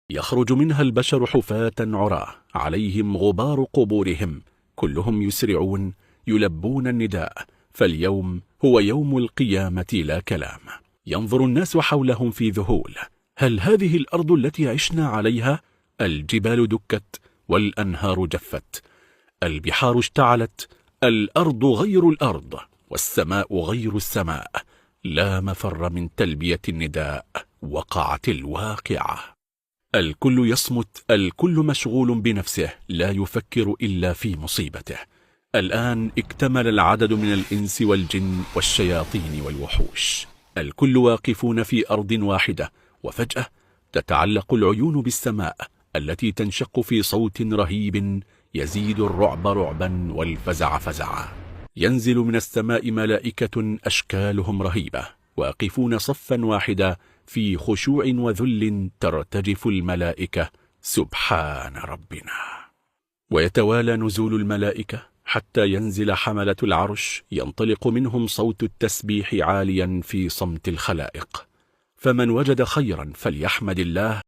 يخرج منها البشر حفاة عراة عليهم غبار قبورهم، كلهم يسرعون يلبون النداء، فاليوم هو يوم القيامة لا كلام. ينظر الناس حولهم في ذهول، هل هذه الأرض التي عشنا عليها؟ الجبال دكت والأنهار جفت، البحار اشتعلت، الأرض غير الأرض والسماء غير السماء، لا مفر من تلبية النداء، وقعت الواقعة. الكل يصمت، الكل مشغول بنفسه، لا يفكر إلا في مصيبته. الآن اكتمل العدد من الإنس والجن والشياطين والوحوش، الكل واقفون في أرض واحدة، وفجأة تتعلق العيون بالسماء التي تنشق في صوت رهيب يزيد الرعب رعبا والفزع فزعا. ينزل من السماء ملائكة أشكالهم رهيبة، واقفون صفا واحدا في خشوع وذل، ترتجف الملائكة سبحان ربنا. ويتوالى نزول الملائكة حتى ينزل حملة العرش، ينطلق منهم صوت التسبيح عاليا في صمت الخلائق. فمن وجد خيرا فليحمد الله